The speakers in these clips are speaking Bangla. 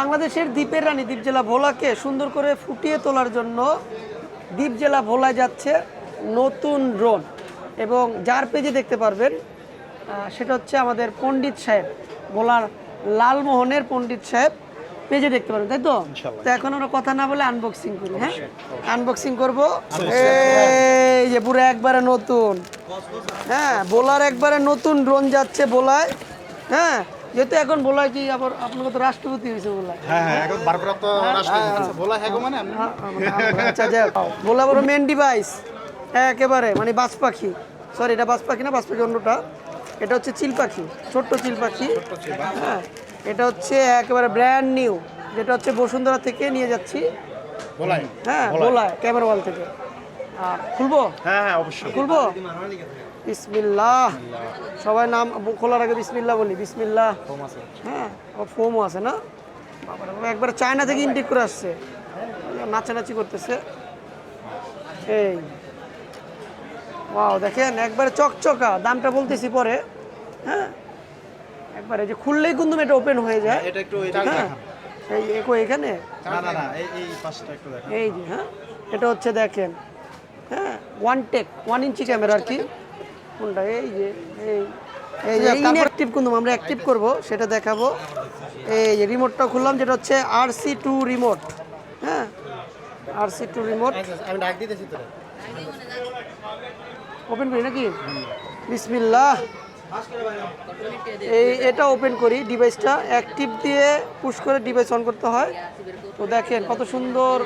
বাংলাদেশের দ্বীপের রানী দ্বীপ জেলা ভোলাকে সুন্দর করে ফুটিয়ে তোলার জন্য দ্বীপ জেলা ভোলায় যাচ্ছে নতুন ড্রোন, এবং যার পেজে দেখতে পারবেন সেটা হচ্ছে আমাদের পণ্ডিত সাহেব, ভোলার লালমোহনের পণ্ডিত সাহেব পেজে দেখতে পারবেন, তাই তো? তো এখন আমরা কথা না বলে আনবক্সিং করি। হ্যাঁ, আনবক্সিং করব। এই যে পুরো একবারে নতুন, হ্যাঁ ভোলার একবারে নতুন ড্রোন যাচ্ছে ভোলায়। হ্যাঁ, যেহেতু এখন ভোলায় কি আবার আপনাকে তো রাষ্ট্রপতি হয়েছে ভোলায়। হ্যাঁ হ্যাঁ, এখন ভারপ্রাপ্ত রাষ্ট্রপতি ভোলা হ্যাঁ মানে আচ্ছা যাই হোক, ভোলা বড় মেন ডিভাইস একেবারে, মানে বাজ পাখি, সরি এটা বাজ পাখি না, বাজ পাখি অন্যটা, এটা হচ্ছে চিল পাখি, ছোট্ট চিল পাখি। হ্যাঁ, এটা হচ্ছে একেবারে ব্র্যান্ড নিউ, যেটা হচ্ছে বসুন্ধরা থেকে নিয়ে যাচ্ছি ভোলায়। হ্যাঁ ভোলায় ক্যামেরা ওয়াল থেকে। আর খুলবো? হ্যাঁ হ্যাঁ অবশ্যই খুলবো। বিসমিল্লাহ, সবাই নাম খোলার আগে বিসমিল্লাহ বলি। বিসমিল্লাহ। হ্যাঁ, ফোমও আছে না, বাবা একবার চায়না থেকে ইনটেক করে আসছে, নাচানাচি করতেছে। এই ওয়াও, দেখেন একবারে চকচকা, দামটা বলতেছি পরে। হ্যাঁ, একবারে যে খুললেই কিন্তু এটা ওপেন হয়ে যায়। এটা একটু হ্যাঁ, এই এখানে না না না এই পাশটা একটু দেখেন। এই যে, হ্যাঁ এটা হচ্ছে দেখেন, হ্যাঁ 1 ইঞ্চি ক্যামেরা আর কি, কোনটা এই যে এই যে ইনঅ্যাক্টিভ কিন্তু আমরা অ্যাক্টিভ করব সেটা দেখাবো। এই যে রিমোটটা খুললাম, যেটা হচ্ছে RC2 রিমোট। হ্যাঁ, RC2 রিমোট আমি ডাক দিতেছি তো। ওপেন করি নাকি? বিসমিল্লাহ। এটা ওপেন করি, ডিভাইসটা অ্যাক্টিভ দিয়ে পুশ করে ডিভাইস অন করতে হয়। তো দেখেন কত সুন্দর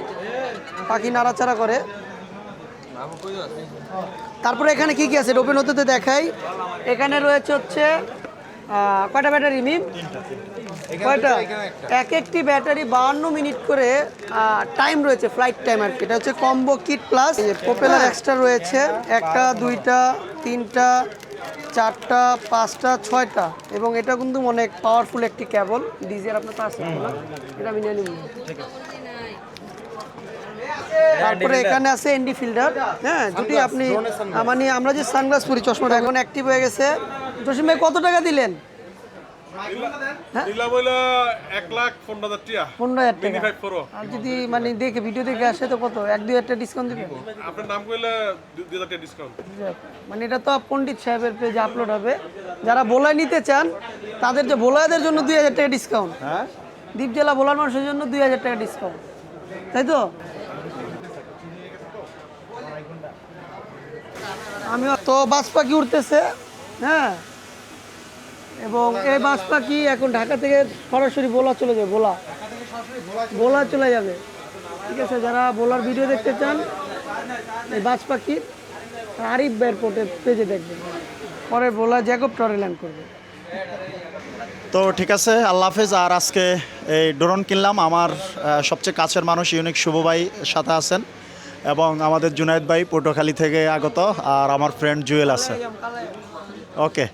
পাখি নাড়াচাড়া করে। তারপরে এখানে কি কি আছে ওপেন হতে দেখাই। এখানে রয়েছে হচ্ছে কয়টা ব্যাটারি মিম? কয়টা? এক একটি ব্যাটারি 52 মিনিট করে টাইম রয়েছে, ফ্লাইট টাইম আর কি। এটা হচ্ছে combo kit plus propeller extra রয়েছে, 1টা 2টা 3টা 4টা 5টা 6টা, এবং এটা কিন্তু অনেক পাওয়ারফুল একটি কেবল। ডিজিআর আপনার তো আছে না, এটা আমি নিয়ে নিব। তারপরে এখানে আছে এনডি ফিল্টার। হ্যাঁ, যদি আপনি মানে আমরা যে সানগ্লাস পরি, চশমাটা এখন অ্যাক্টিভ হয়ে গেছে। জসিম ভাই কত টাকা দিলেন? 15,000 টাকা। আর যদি মানে দেখে ভিডিও দেখে আসে তো কত 1-2 টাকা ডিসকাউন্ট দিবেন? আপনার নাম কইলে 2,000 টাকা ডিসকাউন্ট। মানে এটা তো পণ্ডিত সাহেবের পেজে আপলোড হবে, যারা ভোলায় নিতে চান তাদের, যে ভোলায়দের জন্য 2,000 টাকা ডিসকাউন্ট। হ্যাঁ, দ্বীপ জেলা ভোলার মানুষের জন্য 2,000 টাকা ডিসকাউন্ট, তাই তো? আমি তো বাজ পাখি উঠতেছে। হ্যাঁ, এবং এই বাজ পাখি এখন ঢাকা থেকে সরাসরি ভোলা চলে যাবে, ভোলা চলে যাবে। ঠিক আছে, যারা ভোলার ভিডিও দেখতে চান এই বাজ পাখি আরিফ এয়ারপোর্টের পেজে দেখবেন, পরে ভোলা জ্যাকব টরে ল্যান্ড করবে। তো ঠিক আছে, আল্লাহ হাফেজ। আর আজকে এই ড্রোন কিনলাম, আমার সবচেয়ে কাছের মানুষ ইউনিক শুভ ভাই সাথে আছেন, এবং আমাদের জুনায়েদ ভাই পটুয়াখালী থেকে আগত, আর আমার ফ্রেন্ড জুয়েল আছে। ওকে।